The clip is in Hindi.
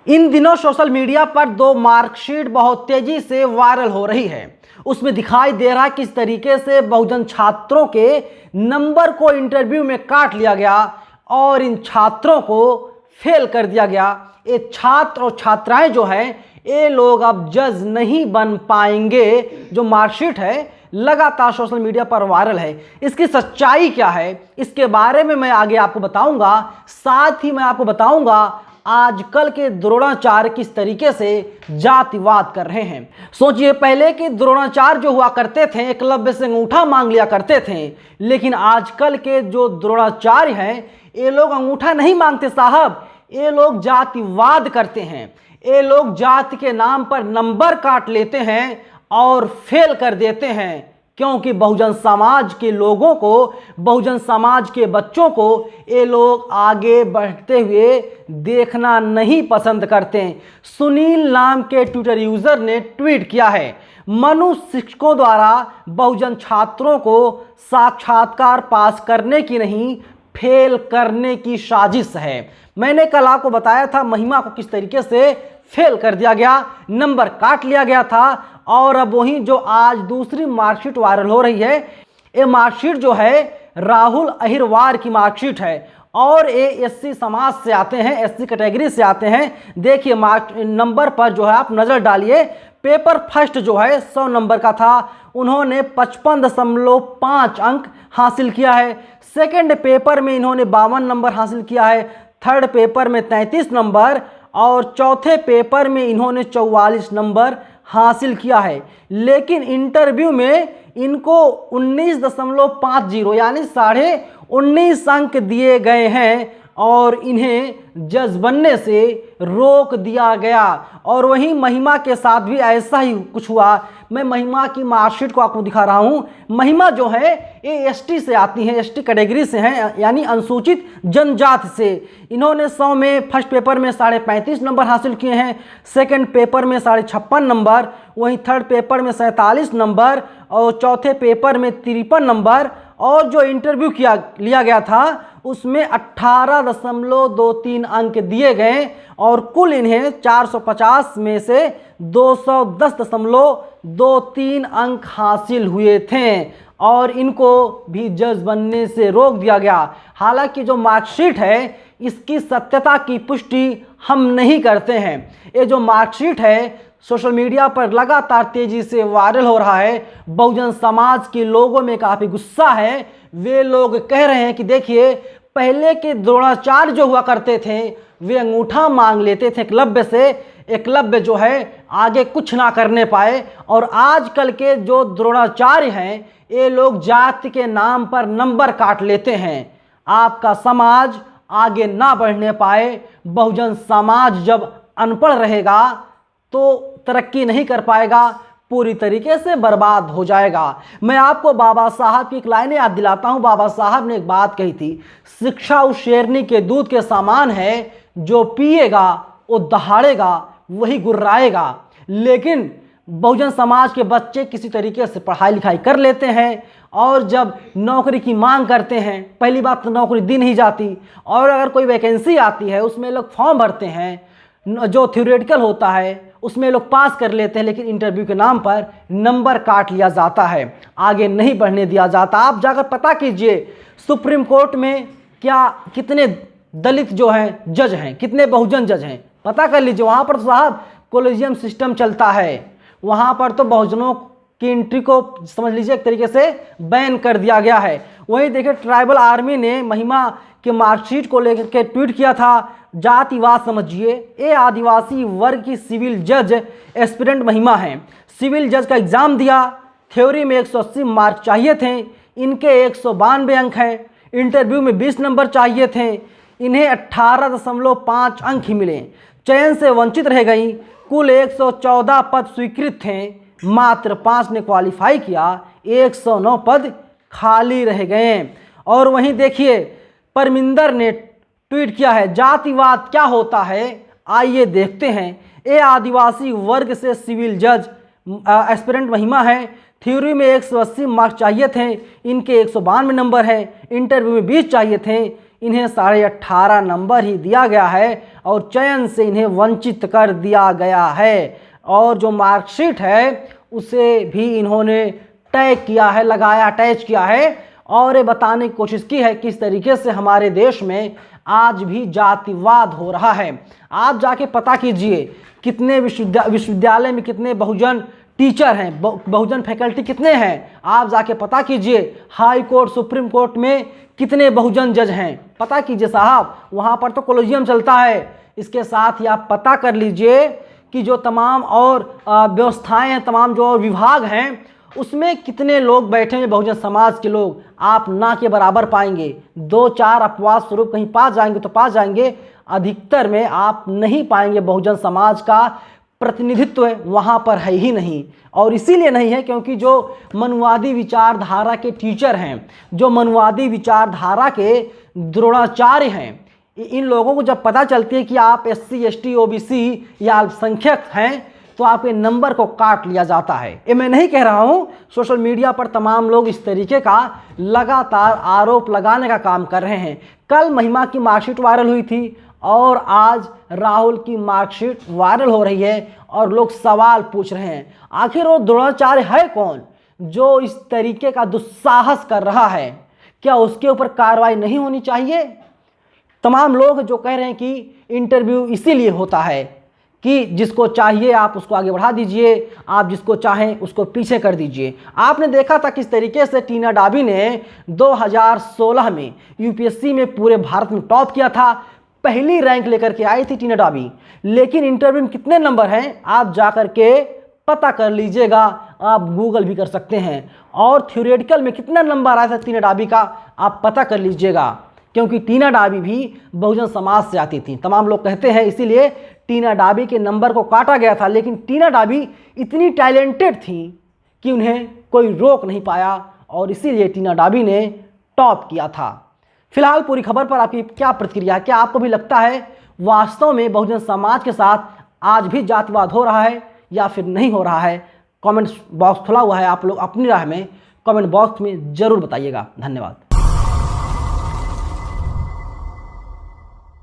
इन दिनों सोशल मीडिया पर दो मार्कशीट बहुत तेजी से वायरल हो रही है। उसमें दिखाई दे रहा है किस तरीके से बहुजन छात्रों के नंबर को इंटरव्यू में काट लिया गया और इन छात्रों को फेल कर दिया गया। ये छात्र और छात्राएं जो है ये लोग अब जज नहीं बन पाएंगे। जो मार्कशीट है लगातार सोशल मीडिया पर वायरल है, इसकी सच्चाई क्या है इसके बारे में मैं आगे आपको बताऊंगा। साथ ही मैं आपको बताऊंगा आजकल के द्रोणाचार्य किस तरीके से जातिवाद कर रहे हैं। सोचिए, पहले के द्रोणाचार्य जो हुआ करते थे एकलव्य से अंगूठा मांग लिया करते थे, लेकिन आजकल के जो द्रोणाचार्य हैं ये लोग अंगूठा नहीं मांगते साहब, ये लोग जातिवाद करते हैं। ये लोग जाति के नाम पर नंबर काट लेते हैं और फेल कर देते हैं, क्योंकि बहुजन समाज के लोगों को, बहुजन समाज के बच्चों को ये लोग आगे बढ़ते हुए देखना नहीं पसंद करते। सुनील नाम के ट्विटर यूजर ने ट्वीट किया है, मनु शिक्षकों द्वारा बहुजन छात्रों को साक्षात्कार पास करने की नहीं फेल करने की साजिश है। मैंने कल आपको बताया था महिमा को किस तरीके से फेल कर दिया गया, नंबर काट लिया गया था। और अब वही जो आज दूसरी मार्कशीट वायरल हो रही है, ये मार्कशीट जो है राहुल अहिरवार की मार्कशीट है और ये एससी समाज से आते हैं, एससी कैटेगरी से आते हैं। देखिए नंबर पर जो है आप नज़र डालिए। पेपर फर्स्ट जो है 100 नंबर का था, उन्होंने 55.5 अंक हासिल किया है। सेकंड पेपर में इन्होंने 52 नंबर हासिल किया है। थर्ड पेपर में 33 नंबर और चौथे पेपर में इन्होंने 44 नंबर हासिल किया है। लेकिन इंटरव्यू में इनको 19.50 यानी 19.5 अंक दिए गए हैं और इन्हें जज बनने से रोक दिया गया। और वहीं महिमा के साथ भी ऐसा ही कुछ हुआ। मैं महिमा की मार्कशीट को आपको दिखा रहा हूँ। महिमा जो है ये एसटी से आती हैं, एसटी कैटेगरी से हैं, यानी अनुसूचित जनजाति से। इन्होंने 100 में फर्स्ट पेपर में 35.5 नंबर हासिल किए हैं, सेकंड पेपर में 56.5 नंबर, वहीं थर्ड पेपर में 47 नंबर और चौथे पेपर में 53 नंबर। और जो इंटरव्यू लिया गया था उसमें 18.23 अंक दिए गए और कुल इन्हें 450 में से 210.23 अंक हासिल हुए थे और इनको भी जज बनने से रोक दिया गया। हालांकि जो मार्कशीट है इसकी सत्यता की पुष्टि हम नहीं करते हैं। ये जो मार्कशीट है सोशल मीडिया पर लगातार तेजी से वायरल हो रहा है। बहुजन समाज के लोगों में काफ़ी गुस्सा है। वे लोग कह रहे हैं कि देखिए, पहले के द्रोणाचार्य जो हुआ करते थे वे अंगूठा मांग लेते थे एकलव्य से, एकलव्य जो है आगे कुछ ना करने पाए। और आजकल के जो द्रोणाचार्य हैं ये लोग जाति के नाम पर नंबर काट लेते हैं। आपका समाज आगे ना बढ़ने पाए। बहुजन समाज जब अनपढ़ रहेगा तो तरक्की नहीं कर पाएगा, पूरी तरीके से बर्बाद हो जाएगा। मैं आपको बाबा साहब की एक लाइन याद दिलाता हूँ। बाबा साहब ने एक बात कही थी, शिक्षा उस शेरनी के दूध के समान है, जो पिएगा वो दहाड़ेगा वही गुर्राएगा। लेकिन बहुजन समाज के बच्चे किसी तरीके से पढ़ाई लिखाई कर लेते हैं और जब नौकरी की मांग करते हैं, पहली बात तो नौकरी दी नहीं जाती, और अगर कोई वैकेंसी आती है उसमें लोग फॉर्म भरते हैं, जो थ्योरेटिकल होता है उसमें लोग पास कर लेते हैं, लेकिन इंटरव्यू के नाम पर नंबर काट लिया जाता है, आगे नहीं बढ़ने दिया जाता। आप जाकर पता कीजिए सुप्रीम कोर्ट में कितने दलित जो हैं जज हैं, कितने बहुजन जज हैं, पता कर लीजिए। वहाँ पर तो साहब कोलेजियम सिस्टम चलता है, वहाँ पर तो बहुजनों की एंट्री को समझ लीजिए एक तरीके से बैन कर दिया गया है। वहीं देखिए ट्राइबल आर्मी ने महिमा के मार्कशीट को लेकर के ट्वीट किया था, जातिवाद समझिए। ये आदिवासी वर्ग की सिविल जज एस्पिरेंट महिमा है। सिविल जज का एग्ज़ाम दिया, थ्योरी में 180 मार्क चाहिए थे, इनके 192 अंक हैं। इंटरव्यू में 20 नंबर चाहिए थे, इन्हें 18.5 अंक ही मिले। चयन से वंचित रह गई। कुल 114 पद स्वीकृत थे, मात्र 5 ने क्वालिफाई किया, 109 पद खाली रह गए। और वहीं देखिए परमिंदर ने ट्वीट किया है, जातिवाद क्या होता है आइए देखते हैं। ये आदिवासी वर्ग से सिविल जज एस्पिरेंट महिमा है। थ्योरी में 180 मार्क्स चाहिए थे, इनके 192 नंबर है। इंटरव्यू में 20 चाहिए थे, इन्हें 18.5 नंबर ही दिया गया है और चयन से इन्हें वंचित कर दिया गया है। और जो मार्कशीट है उसे भी इन्होंने टैग किया है, लगाया, अटैच किया है और ये बताने की कोशिश की है किस तरीके से हमारे देश में आज भी जातिवाद हो रहा है। आप जाके पता कीजिए कितने विश्वविद्यालय में कितने बहुजन टीचर हैं, बहुजन फैकल्टी कितने हैं, आप जाके पता कीजिए। हाई कोर्ट, सुप्रीम कोर्ट में कितने बहुजन जज हैं, पता कीजिए साहब, वहाँ पर तो कॉलेजियम चलता है। इसके साथ ही आप पता कर लीजिए कि जो तमाम और व्यवस्थाएं हैं, तमाम जो और विभाग हैं, उसमें कितने लोग बैठे हैं बहुजन समाज के लोग, आप ना के बराबर पाएंगे। 2-4 अपवाद स्वरूप कहीं पास जाएंगे तो पास जाएंगे, अधिकतर में आप नहीं पाएंगे बहुजन समाज का प्रतिनिधित्व वहाँ पर है ही नहीं। और इसीलिए नहीं है क्योंकि जो मनुवादी विचारधारा के टीचर हैं, जो मनुवादी विचारधारा के द्रोणाचार्य हैं, इन लोगों को जब पता चलती है कि आप SC, ST, OBC या अल्पसंख्यक हैं तो आपके नंबर को काट लिया जाता है। ये मैं नहीं कह रहा हूँ, सोशल मीडिया पर तमाम लोग इस तरीके का लगातार आरोप लगाने का काम कर रहे हैं। कल महिमा की मार्कशीट वायरल हुई थी और आज राहुल की मार्कशीट वायरल हो रही है और लोग सवाल पूछ रहे हैं आखिर वो द्रोणाचार्य है कौन जो इस तरीके का दुस्साहस कर रहा है? क्या उसके ऊपर कार्रवाई नहीं होनी चाहिए? तमाम लोग जो कह रहे हैं कि इंटरव्यू इसीलिए होता है कि जिसको चाहिए आप उसको आगे बढ़ा दीजिए, आप जिसको चाहें उसको पीछे कर दीजिए। आपने देखा था किस तरीके से टीना डाबी ने 2016 में यूपीएससी में पूरे भारत में टॉप किया था, पहली रैंक लेकर के आई थी टीना डाबी। लेकिन इंटरव्यू में कितने नंबर हैं आप जाकर के पता कर लीजिएगा, आप गूगल भी कर सकते हैं। और थ्योरेटिकल में कितना नंबर आया था टीना डाबी का आप पता कर लीजिएगा, क्योंकि टीना डाबी भी बहुजन समाज से आती थी। तमाम लोग कहते हैं इसीलिए टीना डाबी के नंबर को काटा गया था, लेकिन टीना डाबी इतनी टैलेंटेड थी कि उन्हें कोई रोक नहीं पाया और इसीलिए टीना डाबी ने टॉप किया था। फिलहाल पूरी खबर पर आपकी क्या प्रतिक्रिया? क्या आपको भी लगता है वास्तव में बहुजन समाज के साथ आज भी जातिवाद हो रहा है या फिर नहीं हो रहा है? कमेंट बॉक्स खुला हुआ है, आप लोग अपनी राय में कमेंट बॉक्स में ज़रूर बताइएगा। धन्यवाद।